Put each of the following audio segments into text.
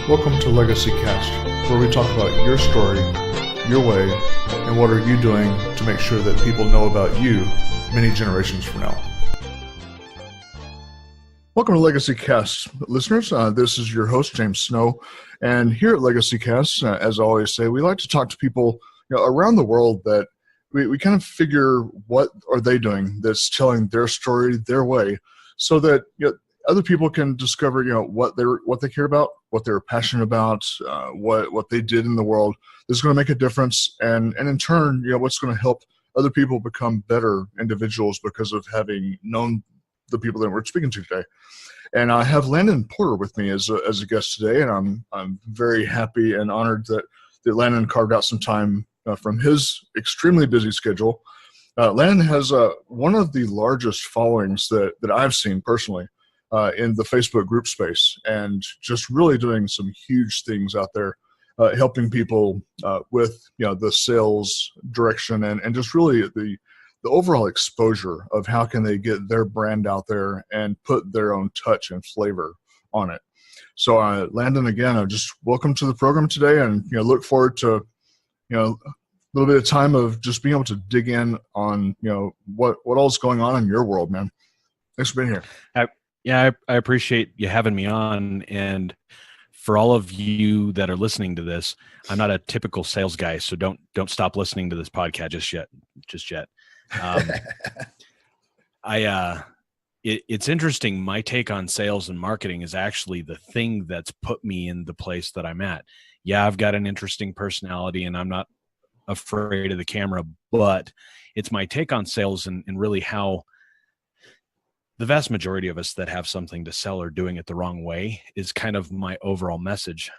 Welcome to Legacy Cast, where we talk about your story, your way, and what are you doing to make sure that people know about you many generations from now. Welcome to Legacy Cast, listeners. This is your host, James Snow, and here at Legacy Cast, as I always say, we like to talk to people around the world that we kind of figure what are they doing that's telling their story their way, so that other people can discover what they care about, what they're passionate about, what they did in the world that's going to make a difference, and in turn what's going to help other people become better individuals because of having known the people that we're speaking to today. And I have Landon Porter with me as a guest today, and I'm very happy and honored that Landon carved out some time from his extremely busy schedule. Landon has one of the largest followings that I've seen personally in the Facebook group space, and just really doing some huge things out there, helping people with the sales direction and just really the overall exposure of how can they get their brand out there and put their own touch and flavor on it. So Landon, again, just welcome to the program today, and look forward to a little bit of time of just being able to dig in on what all's going on in your world, man. Thanks for being here. I appreciate you having me on. And for all of you that are listening to this, I'm not a typical sales guy, so don't stop listening to this podcast just yet. It's interesting. My take on sales and marketing is actually the thing that's put me in the place that I'm at. Yeah, I've got an interesting personality and I'm not afraid of the camera, but it's my take on sales and really how the vast majority of us that have something to sell are doing it the wrong way is kind of my overall message.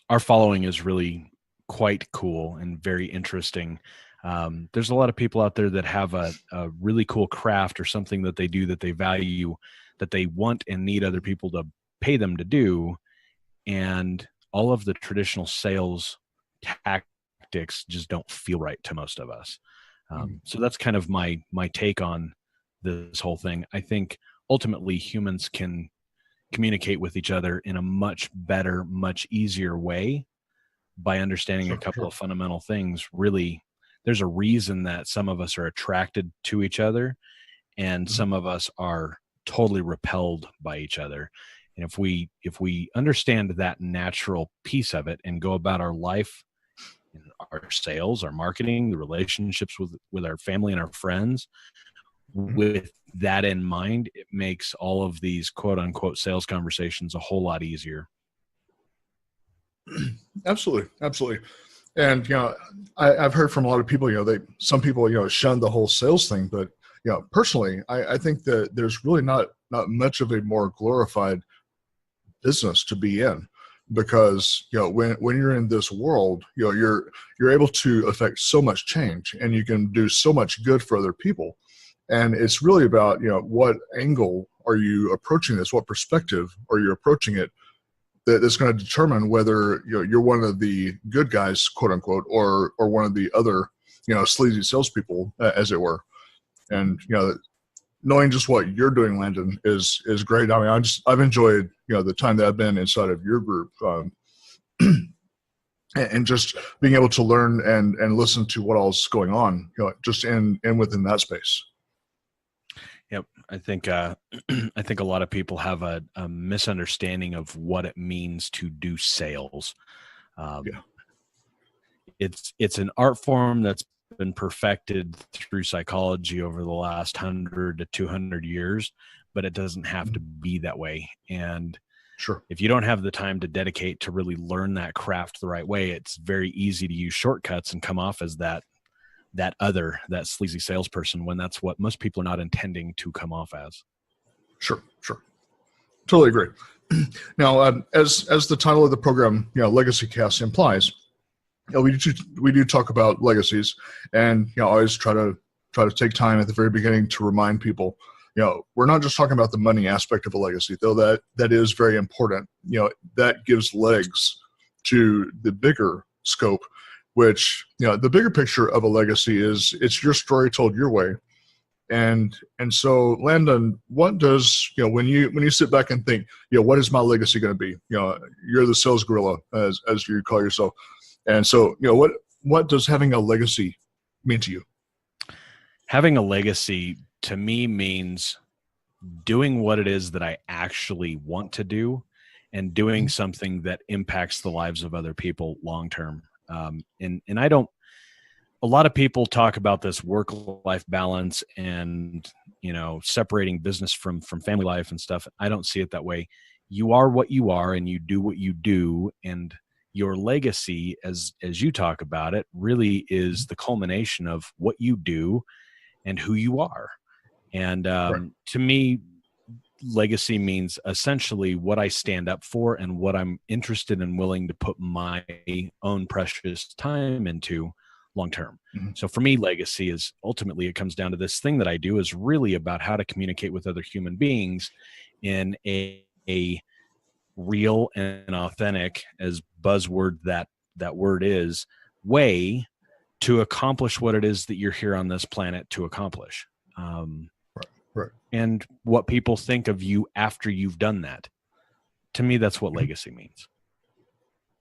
Our following is really quite cool and very interesting. There's a lot of people out there that have a really cool craft or something that they do that they value, that they want and need other people to pay them to do. And all of the traditional sales tactics just don't feel right to most of us. So that's kind of my take on this whole thing. I think ultimately humans can communicate with each other in a much better, much easier way by understanding a couple of fundamental things. Really, there's a reason that some of us are attracted to each other and some of us are totally repelled by each other. And if we understand that natural piece of it and go about our life, our sales, our marketing, the relationships with our family and our friends, with that in mind, it makes all of these quote unquote sales conversations a whole lot easier. Absolutely. And I've heard from a lot of people, some people shun the whole sales thing, but personally, I think that there's really not much of a more glorified business to be in, because when you're in this world, you're able to affect so much change, and you can do so much good for other people. And it's really about what angle are you approaching this, what perspective are you approaching it, that's going to determine whether you're one of the good guys, quote unquote, or one of the other sleazy salespeople, as it were. And knowing just what you're doing, Landon, is great. I mean, I've enjoyed the time that I've been inside of your group, and just being able to learn and listen to what all's going on, just in within that space. Yep, I think a lot of people have a misunderstanding of what it means to do sales. It's an art form that's been perfected through psychology over the last 100 to 200 years, but it doesn't have to be that way. And if you don't have the time to dedicate to really learn that craft the right way, it's very easy to use shortcuts and come off as that sleazy salesperson, when that's what most people are not intending to come off as. Sure. Totally agree. Now, as the title of the program, Legacy Cast implies, we do talk about legacies, and always try to take time at the very beginning to remind people, we're not just talking about the money aspect of a legacy, though that is very important. That gives legs to the bigger scope, which the bigger picture of a legacy is it's your story told your way, And so, Landon, what does, when you sit back and think, what is my legacy going to be? You're the sales gorilla, as you call yourself. And so, what does having a legacy mean to you? Having a legacy to me means doing what it is that I actually want to do and doing something that impacts the lives of other people long term. And I don't, a lot of people talk about this work-life balance and, separating business from family life and stuff. I don't see it that way. You are what you are and you do what you do. And your legacy, as you talk about it, really is the culmination of what you do and who you are. And to me, legacy means essentially what I stand up for and what I'm interested and willing to put my own precious time into long term. So for me, legacy is ultimately, it comes down to this thing that I do is really about how to communicate with other human beings in a real and authentic, as buzzword that word is, way to accomplish what it is that you're here on this planet to accomplish. Right. And what people think of you after you've done that. To me, that's what legacy means.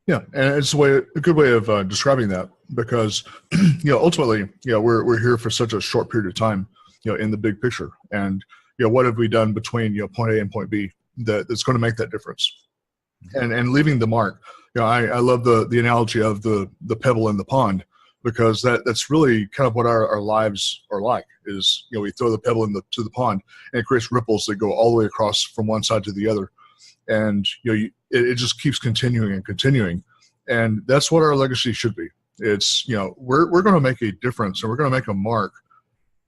Yeah, and it's a good way of describing that, because ultimately, we're here for such a short period of time, in the big picture, and what have we done between point A and point B that's going to make that difference, and leaving the mark. I love the analogy of the pebble in the pond, because that's really kind of what our lives are like. Is we throw the pebble to the pond, and it creates ripples that go all the way across from one side to the other. And it just keeps continuing and continuing, and that's what our legacy should be. It's we're going to make a difference, and we're going to make a mark,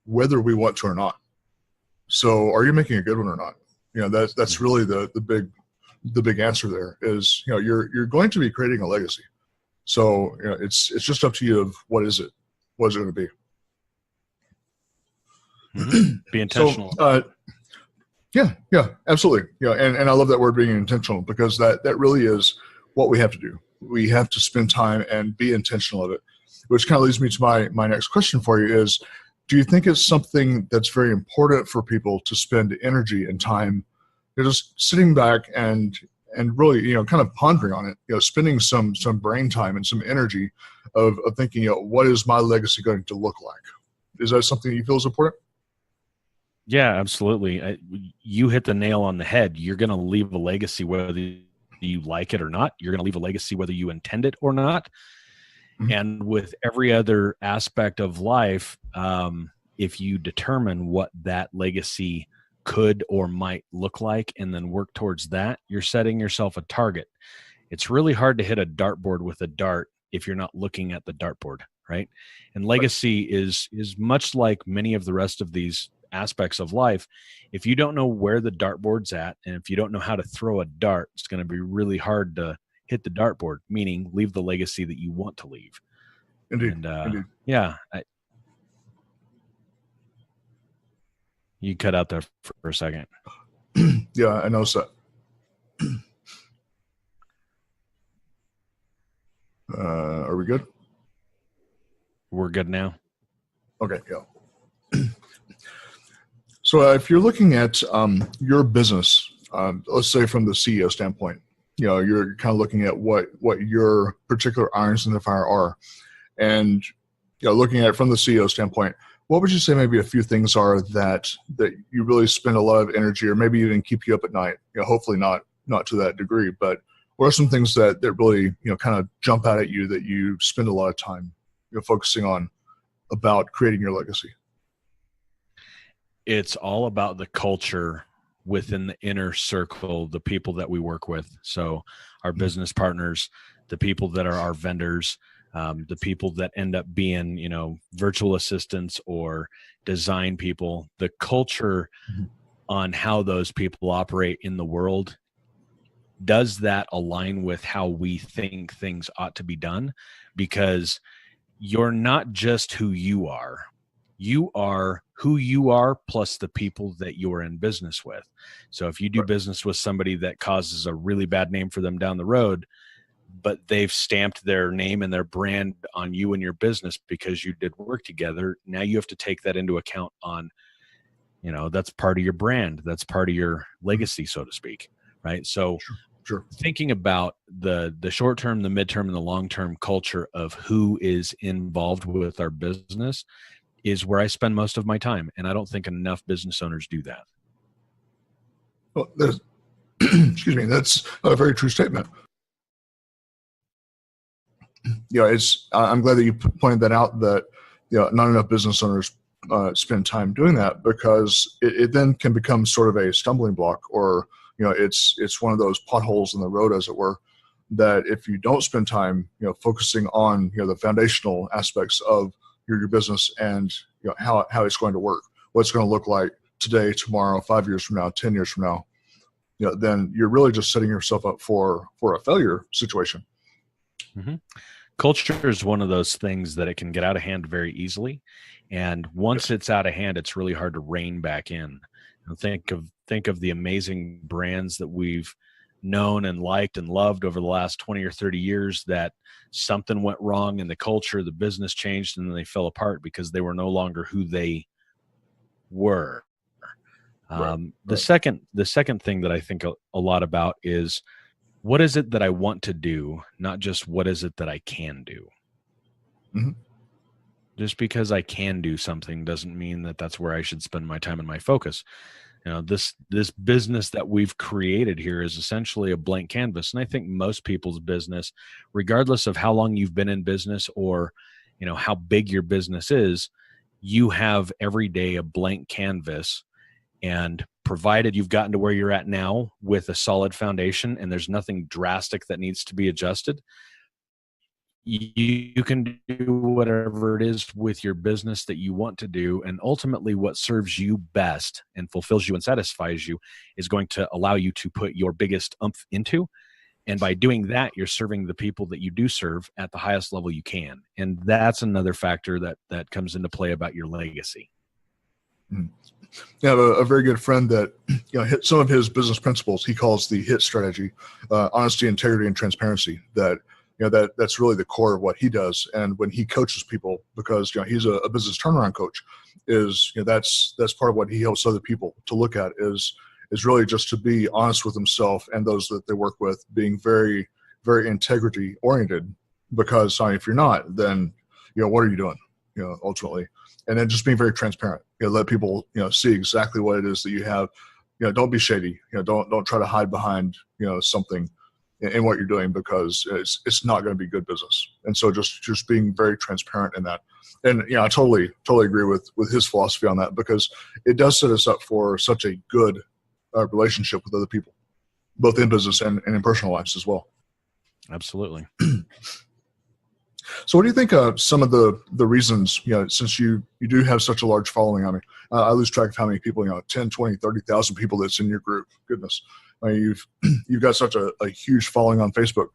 whether we want to or not. So, are you making a good one or not? That's really the big answer there. Is you're going to be creating a legacy. So it's just up to you of what is it going to be. Be intentional. So, yeah, absolutely. And I love that word, being intentional, because that really is what we have to do. We have to spend time and be intentional of it, which kind of leads me to my next question for you is, do you think it's something that's very important for people to spend energy and time just sitting back and really, kind of pondering on it, spending some brain time and some energy of thinking, what is my legacy going to look like? Is that something you feel is important? Yeah, absolutely. You hit the nail on the head. You're going to leave a legacy whether you like it or not. You're going to leave a legacy whether you intend it or not. Mm-hmm. And with every other aspect of life, if you determine what that legacy could or might look like and then work towards that, you're setting yourself a target. It's really hard to hit a dartboard with a dart if you're not looking at the dartboard, right? And legacy is much like many of the rest of these aspects of life. If you don't know where the dartboard's at, and if you don't know how to throw a dart, it's going to be really hard to hit the dartboard, meaning leave the legacy that you want to leave. Indeed. And yeah, you cut out there for a second. Yeah, I noticed that. Are we good? We're good now. Okay, yeah. So if you're looking at your business, let's say from the CEO standpoint, you're kind of looking at what your particular irons in the fire are, and looking at it from the CEO standpoint, what would you say maybe a few things are that you really spend a lot of energy, or maybe even keep you up at night? Hopefully not to that degree, but what are some things that really kind of jump out at you that you spend a lot of time focusing on about creating your legacy? It's all about the culture within the inner circle, the people that we work with. So our business partners, the people that are our vendors, the people that end up being, virtual assistants or design people, the culture on how those people operate in the world. Does that align with how we think things ought to be done? Because you're not just who you are. You are who you are plus the people that you're in business with. So if you do business with somebody that causes a really bad name for them down the road, but they've stamped their name and their brand on you and your business because you did work together, now you have to take that into account on That's part of your brand. That's part of your legacy, so to speak. Right. So Sure. thinking about the short term, the midterm, and the long term culture of who is involved with our business is where I spend most of my time. And I don't think enough business owners do that. Well, excuse me, that's a very true statement. I'm glad that you pointed that out, that not enough business owners spend time doing that, because it then can become sort of a stumbling block, or it's one of those potholes in the road, as it were, that if you don't spend time focusing on the foundational aspects of your business, and how it's going to work, what it's going to look like today, tomorrow, 5 years from now, 10 years from now, then you're really just setting yourself up for a failure situation. Mm-hmm. Culture is one of those things that it can get out of hand very easily. And once it's out of hand, it's really hard to rein back in. And think of the amazing brands that we've known and liked and loved over the last 20 or 30 years, that something went wrong in the culture, the business changed, and then they fell apart because they were no longer who they were. The second thing that I think a lot about is, what is it that I want to do, not just what is it that I can do. Mm-hmm. Just because I can do something doesn't mean that that's where I should spend my time and my focus. This business that we've created here is essentially a blank canvas. And I think most people's business, regardless of how long you've been in business or, how big your business is, you have every day a blank canvas. And provided you've gotten to where you're at now with a solid foundation and there's nothing drastic that needs to be adjusted, you can do whatever it is with your business that you want to do. And ultimately what serves you best and fulfills you and satisfies you is going to allow you to put your biggest oomph into. And by doing that, you're serving the people that you do serve at the highest level you can. And that's another factor that comes into play about your legacy. Mm-hmm. I have a very good friend that hit some of his business principles. He calls the HIT strategy, honesty, integrity, and transparency. That's really the core of what he does. And when he coaches people, because he's a business turnaround coach, that's part of what he helps other people to look at, is really just to be honest with himself and those that they work with, being very, very integrity oriented. Because if you're not, then what are you doing? Ultimately. And then just being very transparent. Let people see exactly what it is that you have. Don't be shady. Don't try to hide behind something in what you're doing, because it's not going to be good business. And so just being very transparent in that. And I totally agree with his philosophy on that, because it does set us up for such a good relationship with other people, both in business and in personal lives as well. Absolutely. So what do you think some of the reasons, since you do have such a large following? I mean, I lose track of how many people, 10, 20, 30,000 people that's in your group. Goodness. I mean, you've got such a huge following on Facebook.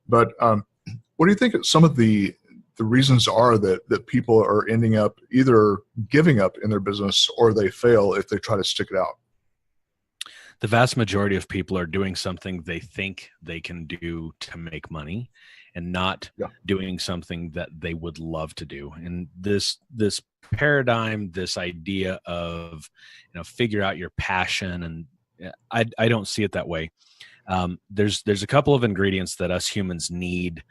But what do you think some of the reasons are that people are ending up either giving up in their business, or they fail if they try to stick it out? The vast majority of people are doing something they think they can do to make money, and not doing something that they would love to do. And this paradigm, this idea of, figure out your passion, and I don't see it that way. There's a couple of ingredients that us humans need,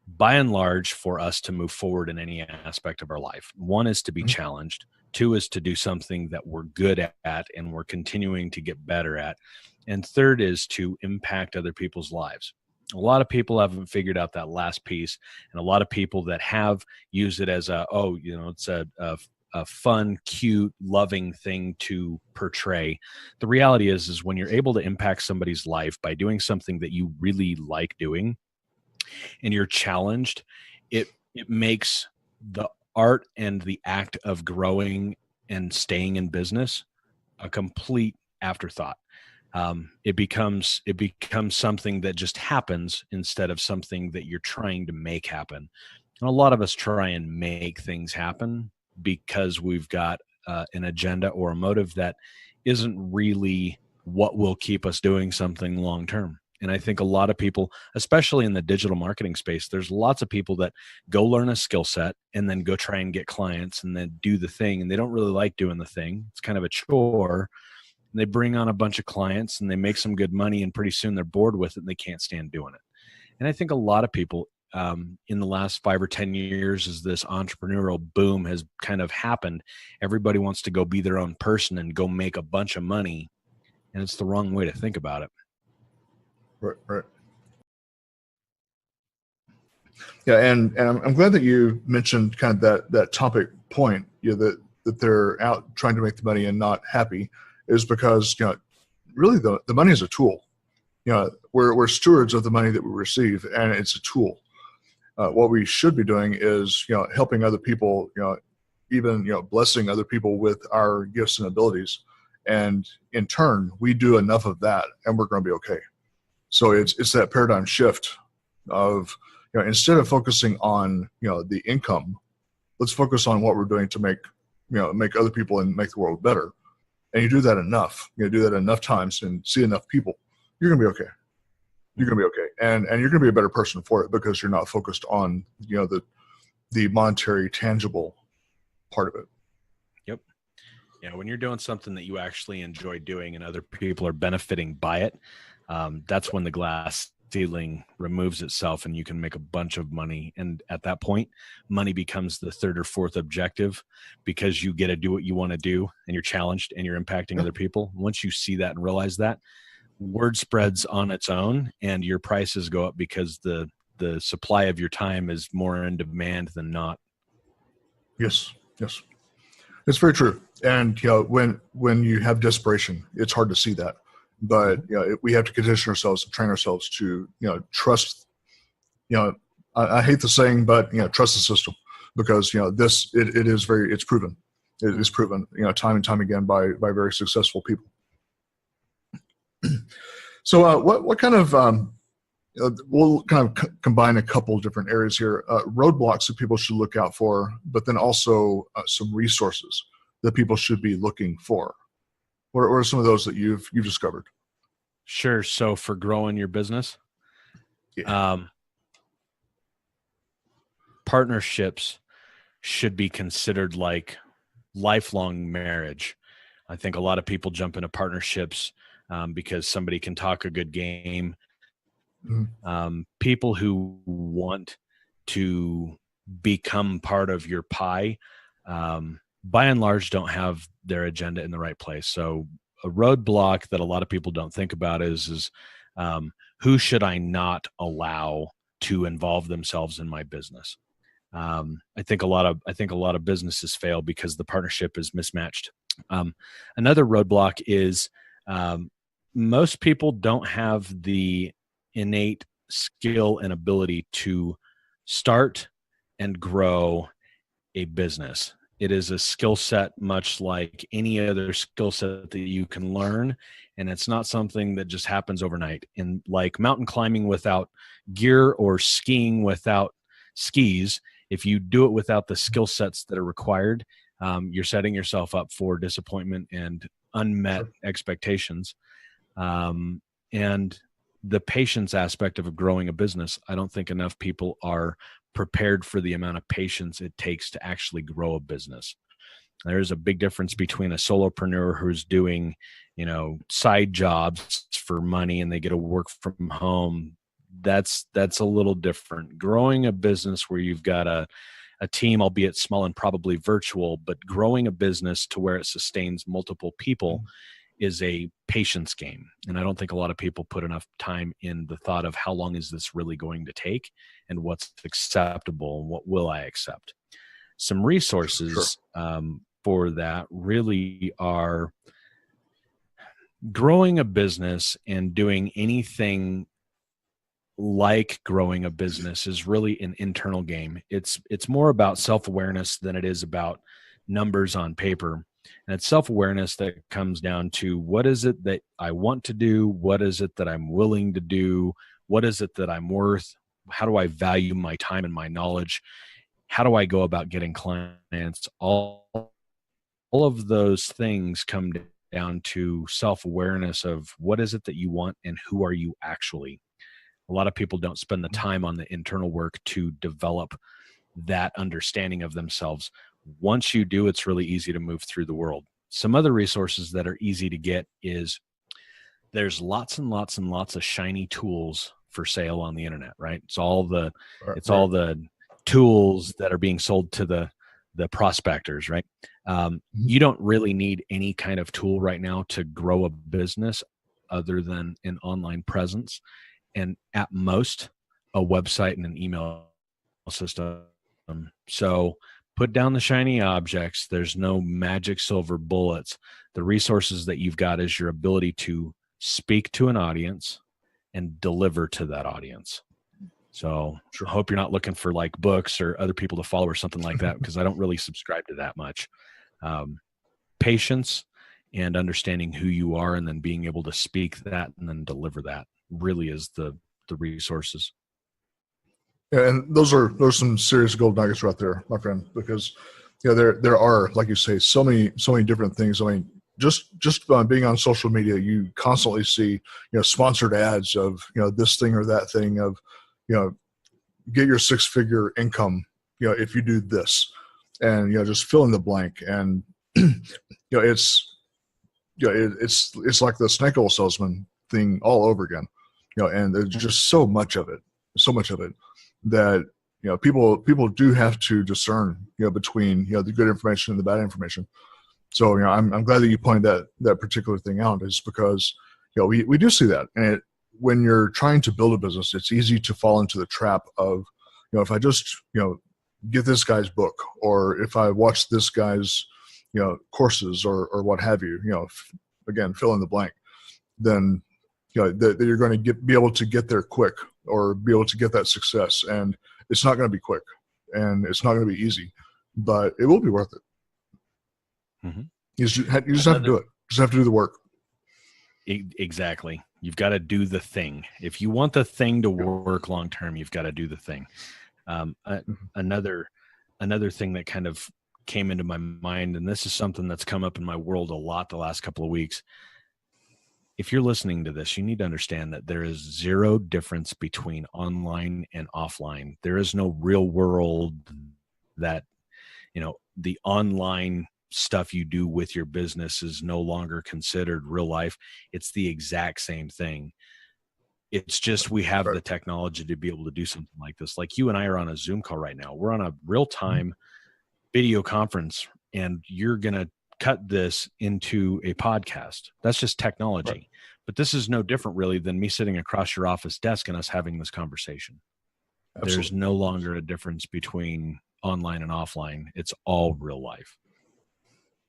by and large, for us to move forward in any aspect of our life. One is to be challenged. Two is to do something that we're good at and we're continuing to get better at. And third is to impact other people's lives. A lot of people haven't figured out that last piece, and a lot of people that have used it as it's a fun, cute, loving thing to portray. The reality is when you're able to impact somebody's life by doing something that you really like doing, and you're challenged, it makes the art and the act of growing and staying in business a complete afterthought. It becomes something that just happens instead of something that you're trying to make happen. And a lot of us try and make things happen because we've got an agenda or a motive that isn't really what will keep us doing something long term. And I think a lot of people, especially in the digital marketing space, there's lots of people that go learn a skill set and then go try and get clients and then do the thing. And they don't really like doing the thing. It's kind of a chore. And they bring on a bunch of clients and they make some good money. And pretty soon they're bored with it and they can't stand doing it. And I think a lot of people in the last 5 or 10 years, as this entrepreneurial boom has kind of happened, everybody wants to go be their own person and go make a bunch of money. And it's the wrong way to think about it. Right. Yeah, and I'm glad that you mentioned kind of that topic point, that they're out trying to make the money and not happy, is because really the money is a tool. We're stewards of the money that we receive, and it's a tool. What we should be doing is helping other people, even blessing other people with our gifts and abilities, and in turn we do enough of that, and we're going to be okay. So it's that paradigm shift of instead of focusing on the income, let's focus on what we're doing to make other people and make the world better. And you do that enough, do that enough times and see enough people, you're gonna be okay. You're gonna be okay, and you're gonna be a better person for it because you're not focused on the monetary tangible part of it. Yep. Yeah, when you're doing something that you actually enjoy doing and other people are benefiting by it, that's when the glass ceiling removes itself and you can make a bunch of money. And at that point, money becomes the third or fourth objective because you get to do what you want to do and you're challenged and you're impacting other people. Once you see that and realize that, word spreads on its own and your prices go up because the supply of your time is more in demand than not. Yes. It's very true. And when you have desperation, it's hard to see that. But we have to condition ourselves and train ourselves to trust. I hate the saying, but trust the system, because it's proven. It is proven time and time again by very successful people. So what kind of we'll kind of combine a couple different areas here. Roadblocks that people should look out for, but then also some resources that people should be looking for. What are some of those that you've discovered? Sure. So for growing your business, partnerships should be considered like lifelong marriage. I think a lot of people jump into partnerships because somebody can talk a good game. People who want to become part of your pie, by and large, don't have their agenda in the right place. So a roadblock that a lot of people don't think about is who should I not allow to involve themselves in my business? I think a lot of businesses fail because the partnership is mismatched. Another roadblock is most people don't have the innate skill and ability to start and grow a business. It is a skill set much like any other skill set that you can learn, and it's not something that just happens overnight. And like mountain climbing without gear or skiing without skis, if you do it without the skill sets that are required, you're setting yourself up for disappointment and unmet expectations. And the patience aspect of growing a business, I don't think enough people are prepared for the amount of patience it takes to actually grow a business. There's a big difference between a solopreneur who's doing, side jobs for money and they get to work from home. That's a little different. Growing a business where you've got a team, albeit small and probably virtual, but growing a business to where it sustains multiple people is a patience game. And I don't think a lot of people put enough time in the thought of how long is this really going to take and what's acceptable and what will I accept. Some resources for that really are growing a business and doing anything like growing a business is really an internal game. It's more about self-awareness than it is about numbers on paper. And it's self-awareness that comes down to what is it that I want to do? What is it that I'm willing to do? What is it that I'm worth? How do I value my time and my knowledge? How do I go about getting clients? All of those things come down to self-awareness of what is it that you want and who are you actually. A lot of people don't spend the time on the internal work to develop that understanding of themselves. Once you do, it's really easy to move through the world. Some other resources that are easy to get is there's lots and lots and lots of shiny tools for sale on the internet, right? It's all the tools that are being sold to the prospectors, right? You don't really need any kind of tool right now to grow a business other than an online presence and at most a website and an email system. So put down the shiny objects. There's no magic silver bullets. The resources that you've got is your ability to speak to an audience and deliver to that audience. So I hope you're not looking for like books or other people to follow or something like that, because I don't really subscribe to that much. Patience and understanding who you are and then being able to speak that and then deliver that really is the resources. Yeah, and those are some serious gold nuggets right there, my friend, because there are, like you say, so many different things. I mean, just being on social media, you constantly see sponsored ads of this thing or that thing of get your 6-figure income if you do this, and just fill in the blank. And it's like the snake oil salesman thing all over again. And there's just so much of it that people do have to discern between the good information and the bad information. So I'm glad that you pointed that particular thing out, is because we do see that. And when you're trying to build a business, it's easy to fall into the trap of if I just get this guy's book, or if I watch this guy's courses or what have you, again, fill in the blank, then that you're going to be able to get there quick or be able to get that success. And it's not going to be quick and it's not going to be easy, but it will be worth it. Mm-hmm. You just have to do it. You just have to do the work. Exactly. You've got to do the thing. If you want the thing to work long term, you've got to do the thing. Another thing that kind of came into my mind, and this is something that's come up in my world a lot the last couple of weeks. If you're listening to this, you need to understand that there is zero difference between online and offline. There is no real world that, the online stuff you do with your business is no longer considered real life. It's the exact same thing. It's just we have the technology to be able to do something like this. Like you and I are on a Zoom call right now. We're on a real-time video conference, and you're going to cut this into a podcast. That's just technology. Right. But this is no different really than me sitting across your office desk and us having this conversation. Absolutely. There's no longer a difference between online and offline. It's all real life.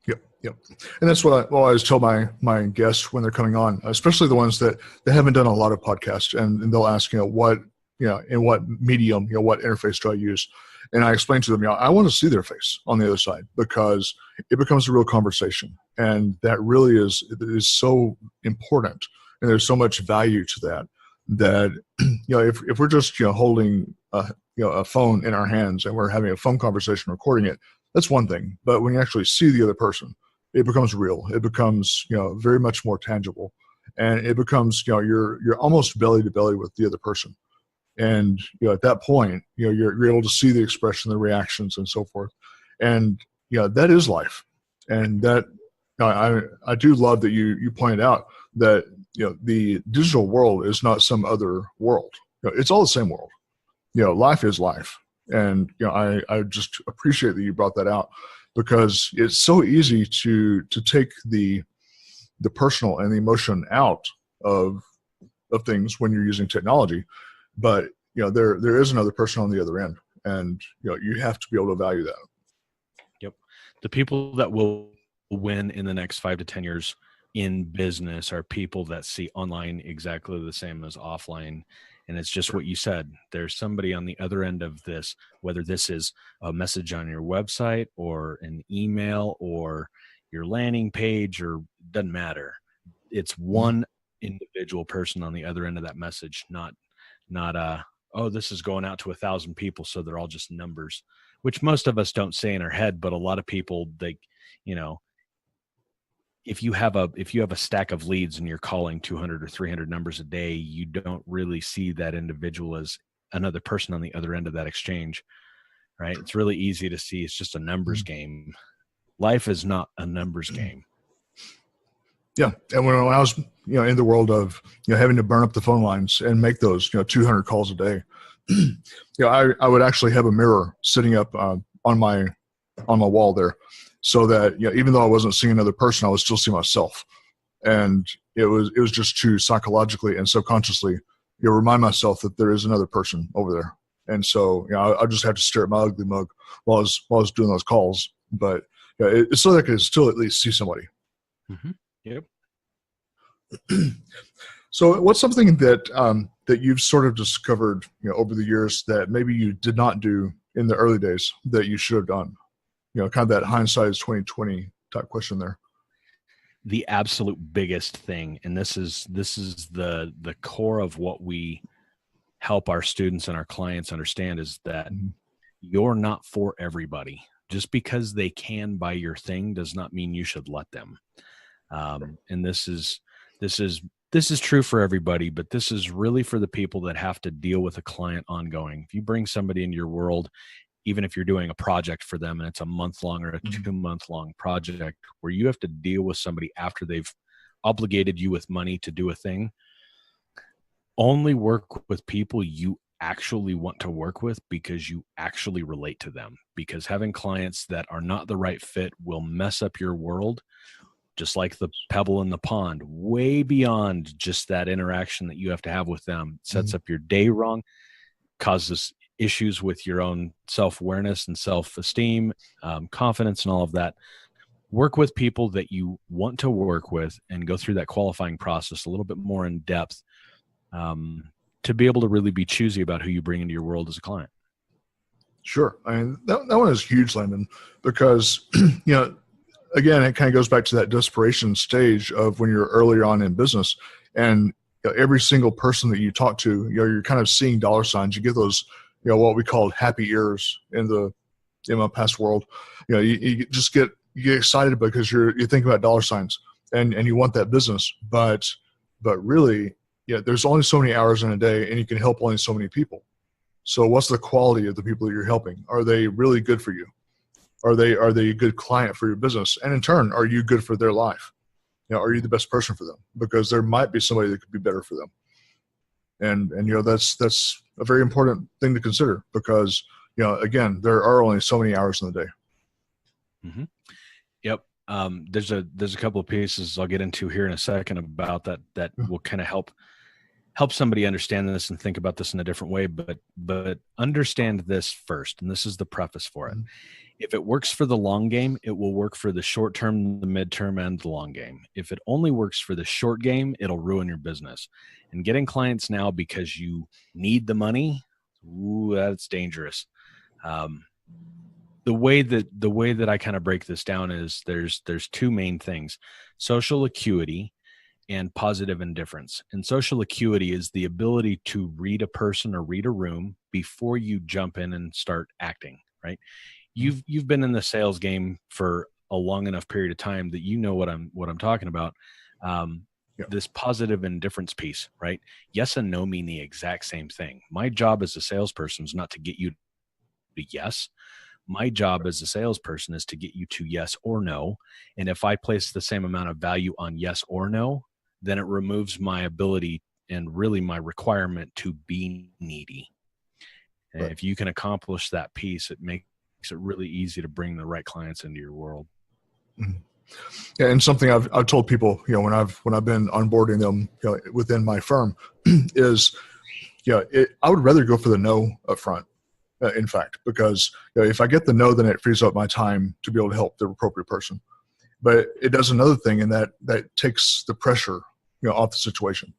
Yep. And that's what I always tell my guests when they're coming on, especially the ones that they haven't done a lot of podcasts, and they'll ask, what, in what medium, what interface do I use? And I explain to them, I want to see their face on the other side, because it becomes a real conversation. And that really is so important. And there's so much value to that, if we're just, holding a phone in our hands and we're having a phone conversation, recording it, that's one thing. But when you actually see the other person, it becomes real. It becomes, very much more tangible. And it becomes, you're almost belly to belly with the other person. And, at that point, you're able to see the expression, the reactions, and so forth. And, that is life. And that, I do love that you pointed out that, the digital world is not some other world. It's all the same world. Life is life. And, I just appreciate that you brought that out, because it's so easy to take the personal and the emotion out of things when you're using technology. But, there is another person on the other end, and, you have to be able to value that. Yep. The people that will win in the next 5 to 10 years in business are people that see online exactly the same as offline. And it's just what you said. There's somebody on the other end of this, whether this is a message on your website or an email or your landing page, or doesn't matter. It's one individual person on the other end of that message, not this is going out to 1,000 people, so they're all just numbers, which most of us don't say in our head, but a lot of people, if you have a stack of leads and you're calling 200 or 300 numbers a day, you don't really see that individual as another person on the other end of that exchange, right? It's really easy to see it's just a numbers game. Life is not a numbers game. Yeah. And when I was, in the world of, having to burn up the phone lines and make those, 200 calls a day, I would actually have a mirror sitting up on my wall there, so that, even though I wasn't seeing another person, I would still see myself. And it was just to psychologically and subconsciously, remind myself that there is another person over there. And so, I just have to stare at my ugly mug while I was doing those calls. But it's so that I could still at least see somebody. Mm-hmm. Yep. So what's something that that you've sort of discovered, over the years that maybe you did not do in the early days that you should have done? Kind of that hindsight is 2020 type question there. The absolute biggest thing, and this is the core of what we help our students and our clients understand, is that you're not for everybody. Just because they can buy your thing does not mean you should let them. And this is true for everybody, but this is really for the people that have to deal with a client ongoing. If you bring somebody into your world, even if you're doing a project for them and it's a month-long or a 2-month-long project where you have to deal with somebody after they've obligated you with money to do a thing, only work with people you actually want to work with because you actually relate to them. Because having clients that are not the right fit will mess up your world, just like the pebble in the pond, way beyond just that interaction that you have to have with them. It sets up your day wrong, causes issues with your own self-awareness and self-esteem, confidence, and all of that. Work with people that you want to work with and go through that qualifying process a little bit more in depth, to be able to really be choosy about who you bring into your world as a client. Sure. I mean, that one is huge, Landon, because, again, it kind of goes back to that desperation stage of when you're earlier on in business, and every single person that you talk to, you're kind of seeing dollar signs. You get those, what we call happy ears in my past world. You just get excited because you think about dollar signs and you want that business, but really, there's only so many hours in a day, and you can help only so many people. So what's the quality of the people that you're helping? Are they really good for you? Are they a good client for your business? And in turn, are you good for their life? Are you the best person for them? Because there might be somebody that could be better for them. And that's a very important thing to consider, because, again, there are only so many hours in the day. Mm-hmm. Yep. There's a couple of pieces I'll get into here in a second about that will kind of help somebody understand this and think about this in a different way, but understand this first. And this is the preface for it. If it works for the long game, it will work for the short term, the midterm, and the long game. If it only works for the short game, it'll ruin your business. And getting clients now because you need the money, that's dangerous. The way that I kind of break this down is there's two main things: social acuity and positive indifference. And social acuity is the ability to read a person or read a room before you jump in and start acting, right? You've been in the sales game for a long enough period of time that you know what I'm talking about. This positive indifference piece, right? Yes and no mean the exact same thing. My job as a salesperson is not to get you to yes. My job as a salesperson is to get you to yes or no. And if I place the same amount of value on yes or no, then it removes my ability and really my requirement to be needy. And if you can accomplish that piece, it makes it really easy to bring the right clients into your world. Yeah, and something I've told people, when I've been onboarding them, within my firm, is, I would rather go for the no up front. In fact, because if I get the no, then it frees up my time to be able to help the appropriate person. But it does another thing, and that takes the pressure, off the situation.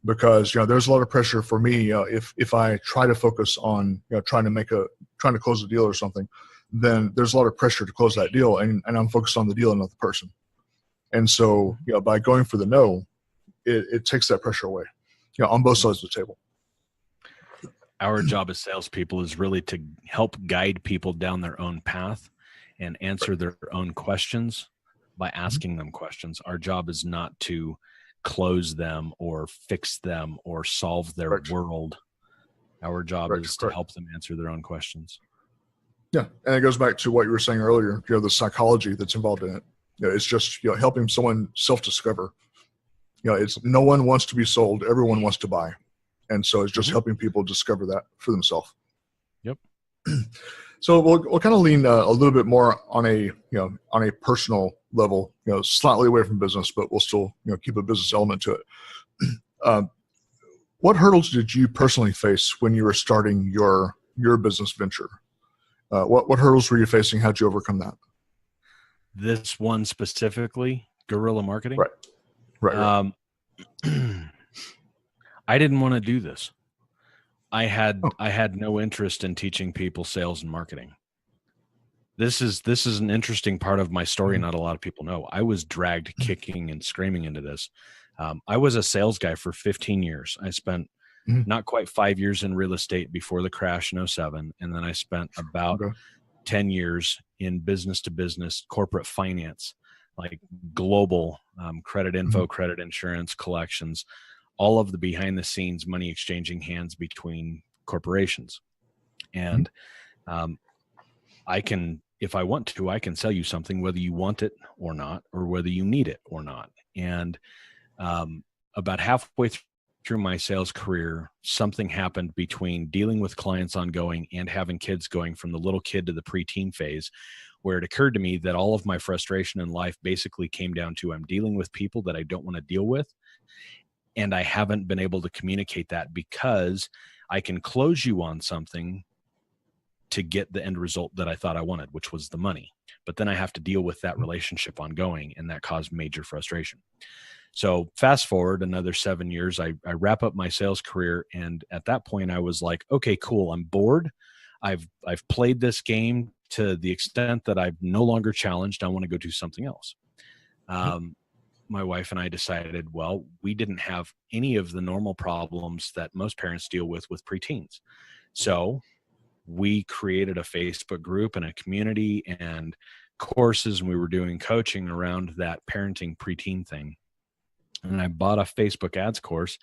Because there's a lot of pressure for me if I try to focus on trying to close a deal or something, then there's a lot of pressure to close that deal, and I'm focused on the deal and not the person. And so by going for the no, it takes that pressure away, on both sides of the table. Our job as salespeople is really to help guide people down their own path and answer their own questions, by asking them questions. Our job is not to close them or fix them or solve their Correct. world. Our job Correct. is to help them answer their own questions. Yeah, and it goes back to what you were saying earlier. The psychology that's involved in it. It's just helping someone self-discover. It's no one wants to be sold; everyone wants to buy, and so it's just helping people discover that for themselves. Yep. So we'll kind of lean a little bit more on a on a personal level, slightly away from business, but we'll still keep a business element to it. What hurdles did you personally face when you were starting your business venture? What hurdles were you facing? How'd you overcome that? This one specifically, guerrilla marketing. Right. I didn't want to do this. I had no interest in teaching people sales and marketing. This is an interesting part of my story. Not a lot of people know. I was dragged kicking and screaming into this. I was a sales guy for 15 years. I spent not quite 5 years in real estate before the crash in 2007. And then I spent about 10 years in business to business corporate finance, like global credit info, credit insurance, collections, all of the behind the scenes money exchanging hands between corporations. And I can, if I want to, I can sell you something, whether you want it or not, or whether you need it or not. And about halfway through my sales career, something happened between dealing with clients ongoing and having kids, going from the little kid to the preteen phase, where it occurred to me that all of my frustration in life basically came down to I'm dealing with people that I don't want to deal with. And I haven't been able to communicate that, because I can close you on something to get the end result that I thought I wanted, which was the money. But then I have to deal with that relationship ongoing, and that caused major frustration. So fast forward another 7 years, I wrap up my sales career. And at that point I was like, okay, cool. I'm bored. I've played this game to the extent that I'm no longer challenged. I want to go do something else. My wife and I decided, well, we didn't have any of the normal problems that most parents deal with preteens. So we created a Facebook group and a community and courses, and we were doing coaching around that parenting preteen thing. And I bought a Facebook ads course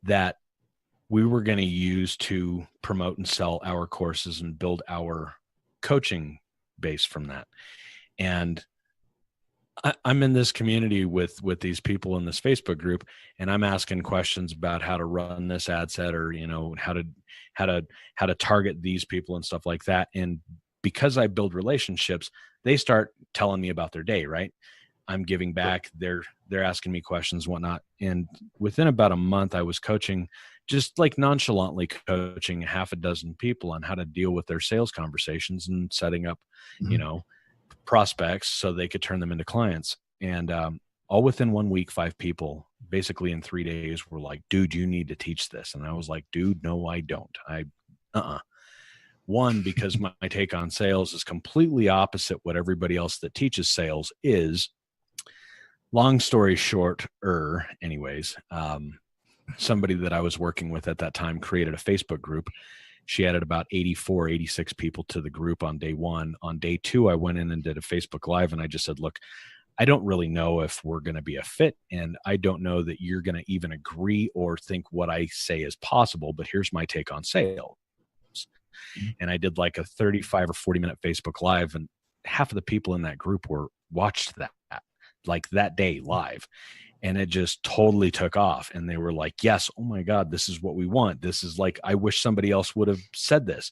that we were going to use to promote and sell our courses and build our coaching base from that. And I'm in this community with these people in this Facebook group, and I'm asking questions about how to run this ad set, or, how to target these people and stuff like that. And because I build relationships, they start telling me about their day, right? I'm giving back. They're asking me questions and whatnot. And within about a month, I was coaching, just like nonchalantly coaching half a dozen people on how to deal with their sales conversations and setting up, prospects so they could turn them into clients. And all within 1 week, 5 people basically in 3 days were like, dude, you need to teach this. And I was like, dude, no, I don't. One, because my take on sales is completely opposite what everybody else that teaches sales is. Long story short, anyways, somebody that I was working with at that time created a Facebook group. She added about 84, 86 people to the group on day one. On day two, I went in and did a Facebook Live, and I just said, look, I don't really know if we're going to be a fit, and I don't know that you're going to even agree or think what I say is possible, but here's my take on sales. And I did like a 35 or 40-minute Facebook Live, and half of the people in that group watched that, like that day live. And it just totally took off. And they were like, yes, oh my God, this is what we want. This is like, I wish somebody else would have said this.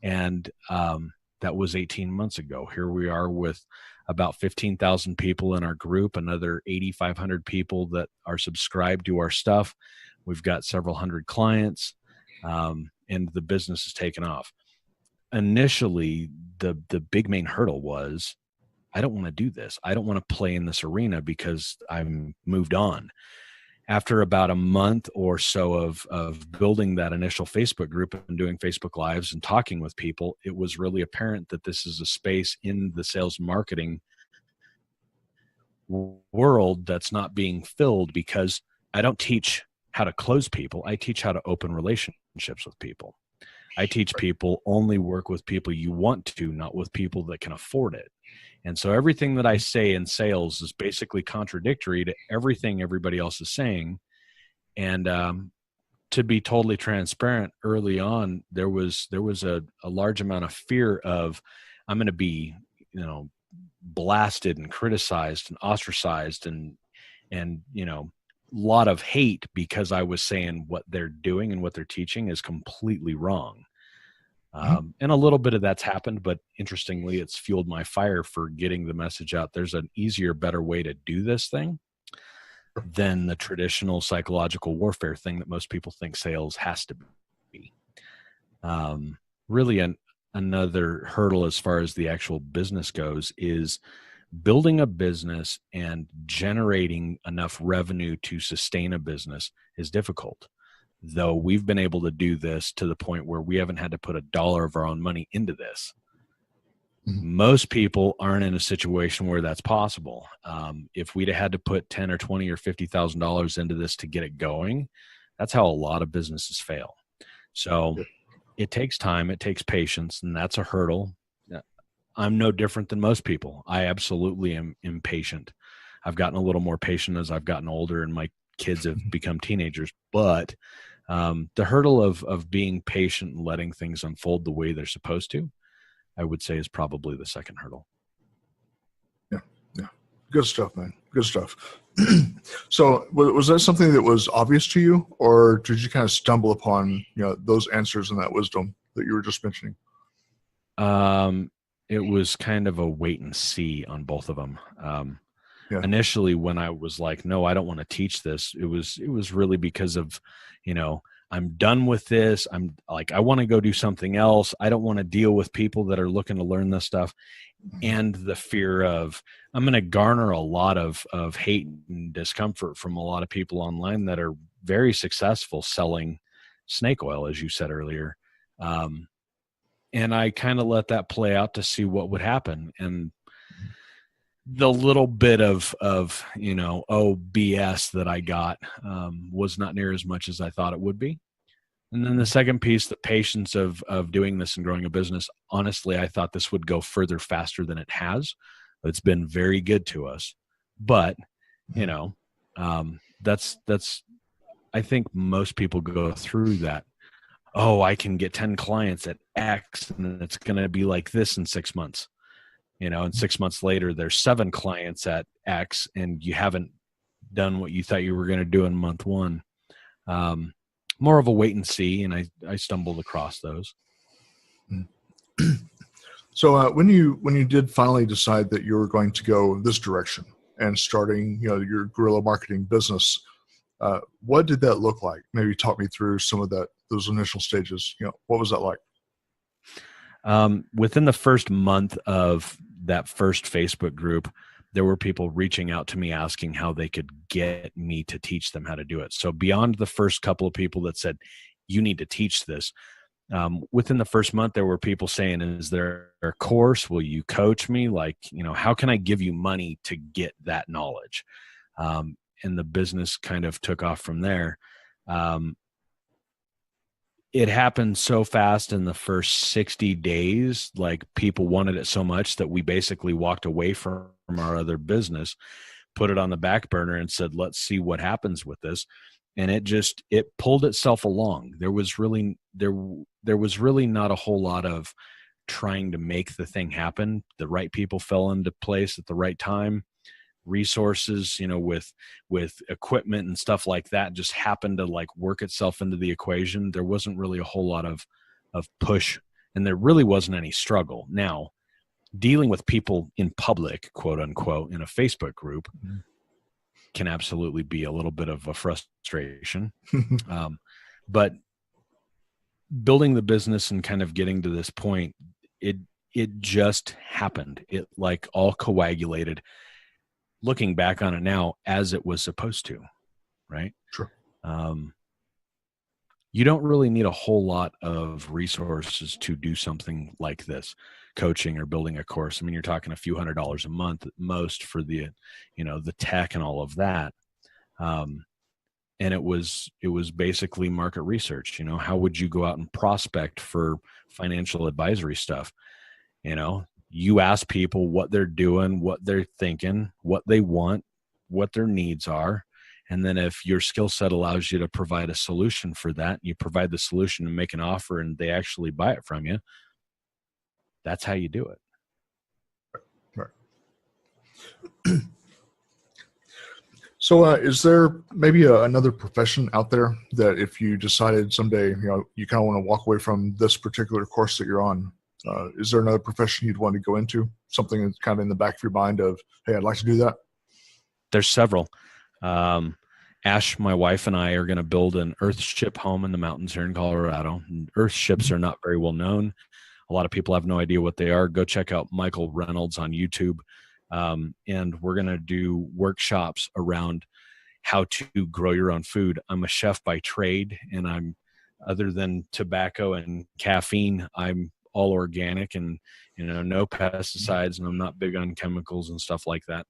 And that was 18 months ago. Here we are with about 15,000 people in our group, another 8,500 people that are subscribed to our stuff. We've got several hundred clients, and the business has taken off. Initially, the big main hurdle was, I don't want to do this. I don't want to play in this arena because I'm moved on. After about a month or so of building that initial Facebook group and doing Facebook Lives and talking with people, it was really apparent that this is a space in the sales marketing world that's not being filled, because I don't teach how to close people. I teach how to open relationships with people. I teach people only work with people you want to, not with people that can afford it. And so everything that I say in sales is basically contradictory to everything everybody else is saying. And to be totally transparent, early on, there was a large amount of fear of, I'm going to be, blasted and criticized and ostracized and lot of hate because I was saying what they're doing and what they're teaching is completely wrong. And a little bit of that's happened, but interestingly, it's fueled my fire for getting the message out. There's an easier, better way to do this thing than the traditional psychological warfare thing that most people think sales has to be. Really, another hurdle as far as the actual business goes is building a business and generating enough revenue to sustain a business is difficult. Though we've been able to do this to the point where we haven't had to put $1 of our own money into this. Most people aren't in a situation where that's possible. If we'd have had to put $10 or $20 or $50,000 into this to get it going, that's how a lot of businesses fail. So it takes time, it takes patience, and that's a hurdle. I'm no different than most people. I absolutely am impatient. I've gotten a little more patient as I've gotten older and my kids have become teenagers, but the hurdle of being patient and letting things unfold the way they're supposed to, I would say, is probably the second hurdle. Yeah. Good stuff, man. Good stuff. So was that something that was obvious to you, or did you kind of stumble upon, those answers and that wisdom that you were just mentioning? It was kind of a wait and see on both of them. Initially, when I was like, no, I don't want to teach this, it was really because of, I'm done with this. I'm like, I want to go do something else. I don't want to deal with people that are looking to learn this stuff. And the fear of, I'm going to garner a lot of hate and discomfort from a lot of people online that are very successful selling snake oil, as you said earlier. And I kind of let that play out to see what would happen. And the little bit of BS that I got was not near as much as I thought it would be. And then the second piece, the patience of doing this and growing a business. Honestly, I thought this would go further faster than it has. It's been very good to us, but that's I think most people go through that. Oh, I can get 10 clients at X and it's going to be like this in 6 months. And 6 months later, there's 7 clients at X and you haven't done what you thought you were going to do in month 1. More of a wait and see. And I stumbled across those. So when you did finally decide that you were going to go this direction and starting, your guerrilla marketing business, what did that look like? Maybe talk me through some of those initial stages. What was that like? Within the first month of that first Facebook group, there were people reaching out to me asking how they could get me to teach them how to do it. So beyond the first couple of people that said, you need to teach this, within the first month, there were people saying, is there a course? Will you coach me? Like, how can I give you money to get that knowledge? And the business kind of took off from there. It happened so fast in the first 60 days, like people wanted it so much that we basically walked away from our other business, put it on the back burner and said, let's see what happens with this. And it pulled itself along. There was really not a whole lot of trying to make the thing happen. The right people fell into place at the right time. Resources, with equipment and stuff like that just happened to like work itself into the equation. There wasn't really a whole lot of push, and there really wasn't any struggle. Now, dealing with people in public, quote unquote, in a Facebook group can absolutely be a little bit of a frustration. But building the business and kind of getting to this point, it just happened. It like all coagulated, looking back on it now, as it was supposed to, right? Sure. You don't really need a whole lot of resources to do something like this, coaching or building a course. I mean, you're talking a few $100s a month at most for the tech and all of that. And it was basically market research. How would you go out and prospect for financial advisory stuff? You ask people what they're doing, what they're thinking, what they want, what their needs are. And then if your skill set allows you to provide a solution for that, you provide the solution and make an offer and they actually buy it from you. That's how you do it. Right. So is there maybe another profession out there that if you decided someday, you kind of want to walk away from this particular course that you're on, is there another profession you'd want to go into? Something that's kind of in the back of your mind of, hey, I'd like to do that? There's several. Ash, my wife, and I are going to build an earthship home in the mountains here in Colorado. Earthships are not very well known. A lot of people have no idea what they are. Go check out Michael Reynolds on YouTube. And we're going to do workshops around how to grow your own food. I'm a chef by trade, and other than tobacco and caffeine, I'm all organic and, no pesticides, and I'm not big on chemicals and stuff like that.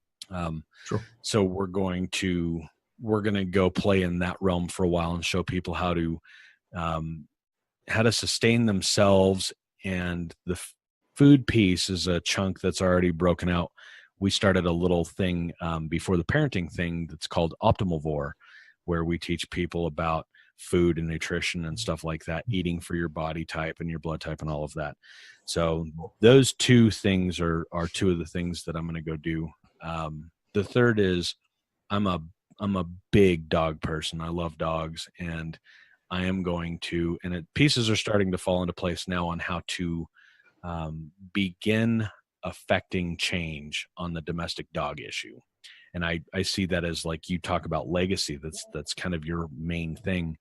Sure. So we're going to go play in that realm for a while and show people how to sustain themselves. And the food piece is a chunk that's already broken out. We started a little thing before the parenting thing that's called Optimalvore, where we teach people about food and nutrition and stuff like that, eating for your body type and your blood type and all of that. So those two things are two of the things that I'm going to go do. The third is I'm a big dog person. I love dogs, and I am going to, and pieces are starting to fall into place now on how to begin affecting change on the domestic dog issue. And I see that as, like you talk about legacy, that's kind of your main thing.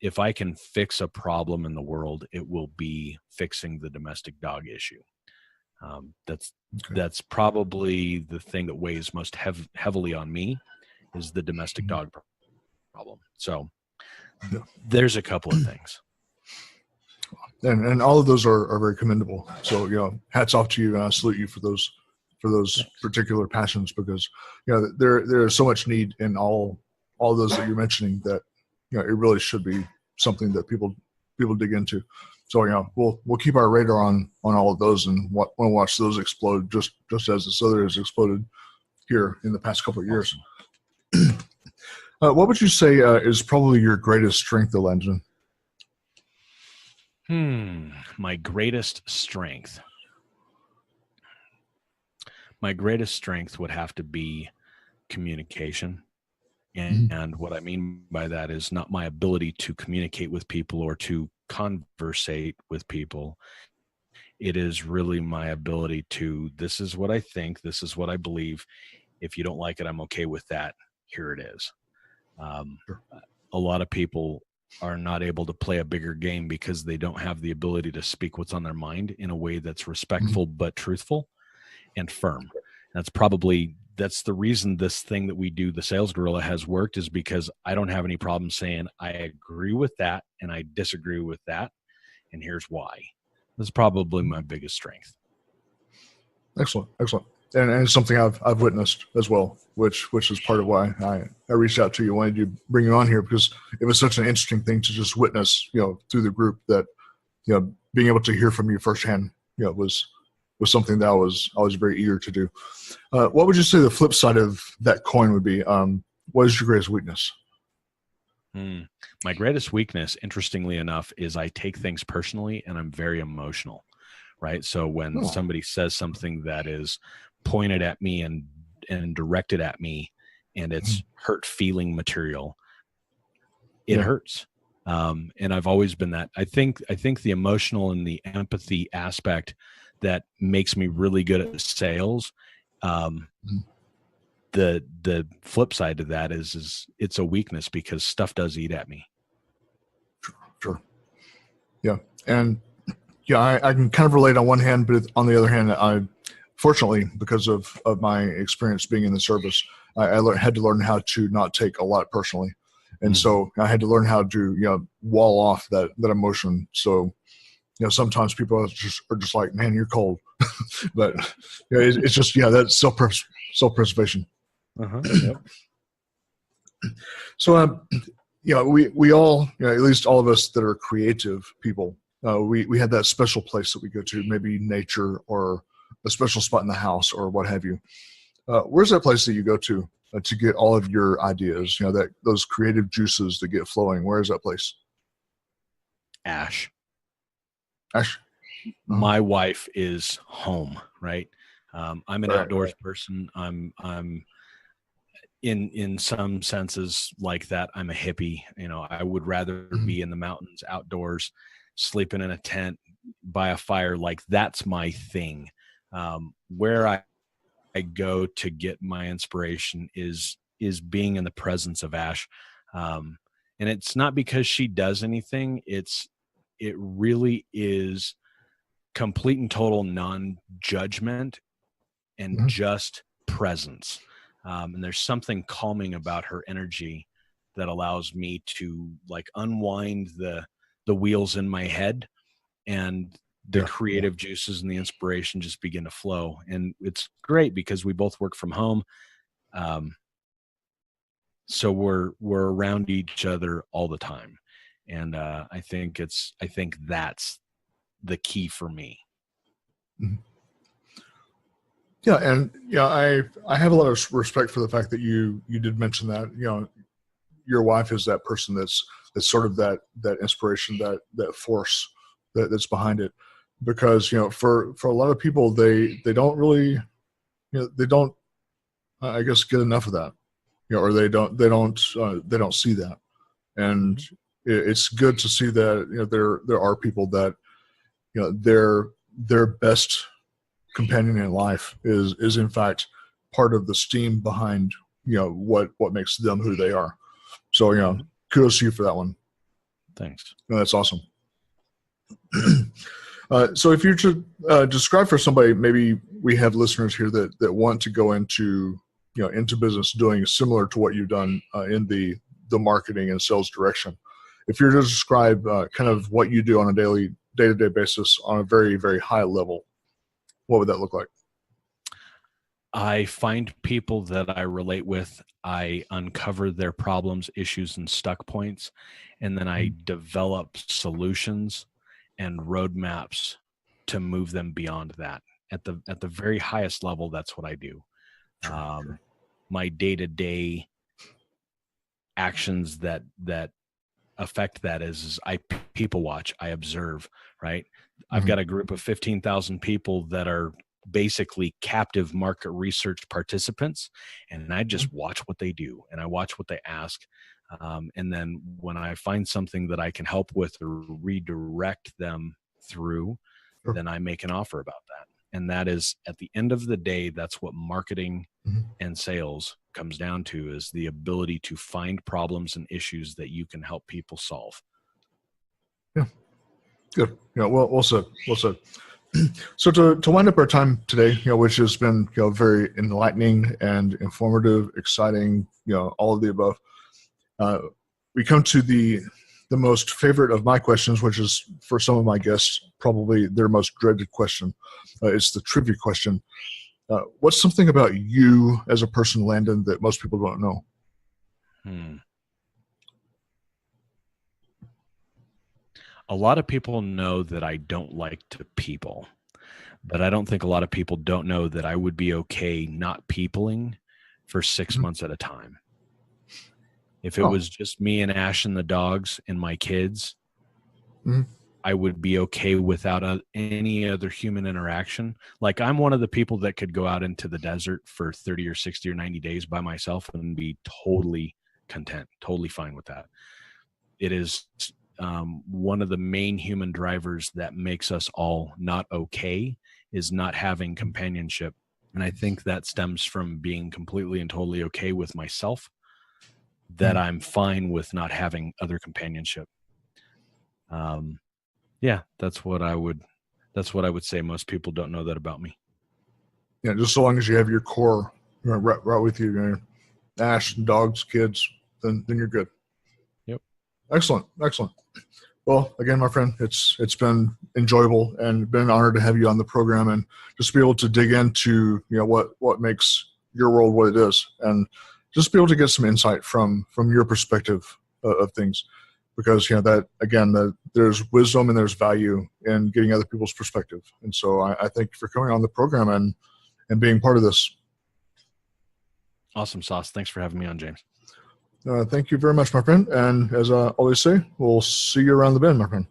If I can fix a problem in the world, it will be fixing the domestic dog issue. That's probably the thing that weighs most heavily on me, is the domestic dog problem. So there's a couple of things. And all of those are very commendable. So, hats off to you, and I salute you for those particular passions, because, there is so much need in all of those that you're mentioning that, it really should be something that people dig into. So, we'll keep our radar on all of those, and want to watch those explode just as this other has exploded here in the past couple of years. What would you say is probably your greatest strength, Landon? My greatest strength. My greatest strength would have to be communication. And what I mean by that is not my ability to communicate with people or to conversate with people. It is really my ability to, this is what I think, this is what I believe. If you don't like it, I'm okay with that. Here it is. Sure. A lot of people are not able to play a bigger game because they don't have the ability to speak what's on their mind in a way that's respectful but truthful and firm. That's the reason this thing that we do, the Sales Gorilla, has worked, is because I don't have any problem saying I agree with that and I disagree with that, and here's why. That's probably my biggest strength. Excellent. And it's something I've witnessed as well, which is part of why I reached out to you, wanted to bring you on here, because it was such an interesting thing to just witness, through the group, that, being able to hear from you firsthand, was something that I was always very eager to do. What would you say the flip side of that coin would be? What is your greatest weakness? My greatest weakness, interestingly enough, is I take things personally, and I'm very emotional, right? So when somebody says something that is pointed at me and directed at me, and it's hurt feeling material, it hurts. And I've always been that. I think the emotional and the empathy aspect that makes me really good at sales. The flip side to that is it's a weakness, because stuff does eat at me. Sure. Yeah. And I can kind of relate on one hand, but on the other hand, I, fortunately, because of my experience being in the service, I had to learn how to not take a lot personally. And so I had to learn how to, wall off that emotion. So, sometimes people are just like, man, you're cold. But it's just, that's self-preservation. Yep. So, we all, at least all of us that are creative people, we have that special place that we go to, maybe nature or a special spot in the house or what have you. Where's that place that you go to get all of your ideas? That those creative juices that get flowing. Where is that place? Ash. Ash. My wife is home, right? I'm an outdoors person. I'm in some senses like that. I'm a hippie. I would rather be in the mountains, outdoors, sleeping in a tent by a fire. Like that's my thing. Where I go to get my inspiration is being in the presence of Ash. And it's not because she does anything. It really is complete and total non-judgment and just presence. And there's something calming about her energy that allows me to like unwind the wheels in my head, and the creative juices and the inspiration just begin to flow. And it's great because we both work from home. So we're around each other all the time. And I think that's the key for me. Yeah. And I have a lot of respect for the fact that you did mention that, your wife is that person that's sort of that inspiration, that force that's behind it. Because, for a lot of people, they don't really, they don't, I guess, get enough of that, or they don't see that. And it's good to see that, there are people that, their best companion in life is in fact part of the steam behind, what makes them who they are. So, kudos to you for that one. Thanks. That's awesome. So if you're to describe for somebody, maybe we have listeners here that want to go into business doing similar to what you've done in the marketing and sales direction. If you're to describe kind of what you do on a day-to-day basis on a very, very high level, what would that look like? I find people that I relate with, I uncover their problems, issues, and stuck points, and then I develop solutions and roadmaps to move them beyond that. At the very highest level, that's what I do. My day-to-day actions that affect that is I people watch, I observe, right? I've got a group of 15,000 people that are basically captive market research participants, and I just watch what they do and I watch what they ask. And then when I find something that I can help with or redirect them through, then I make an offer about that. And that is, at the end of the day, that's what marketing and sales comes down to, is the ability to find problems and issues that you can help people solve. Yeah. Good. Well said. Well said. So to wind up our time today, which has been very enlightening and informative, exciting, all of the above, we come to the most favorite of my questions, which is for some of my guests probably their most dreaded question. It's the trivia question. What's something about you as a person, Landon, that most people don't know? A lot of people know that I don't like to people, but I don't think a lot of people don't know that I would be okay not peopling for 6 months at a time. If it was just me and Ash and the dogs and my kids, I would be okay without any other human interaction. Like, I'm one of the people that could go out into the desert for 30 or 60 or 90 days by myself and be totally content, totally fine with that. It is one of the main human drivers that makes us all not okay is not having companionship. And I think that stems from being completely and totally okay with myself, that I'm fine with not having other companionship. Yeah, that's what I would say. Most people don't know that about me. Yeah, just so long as you have your core right with you, Ash, dogs, kids, then you're good. Yep. Excellent. Well, again, my friend, it's been enjoyable and been an honor to have you on the program and just be able to dig into what makes your world what it is. And just be able to get some insight from your perspective of things, because that again, there's wisdom and there's value in getting other people's perspective. And so I thank you for coming on the program and being part of this. Awesome sauce. Thanks for having me on, James. Thank you very much, my friend. And as I always say, we'll see you around the bend, my friend.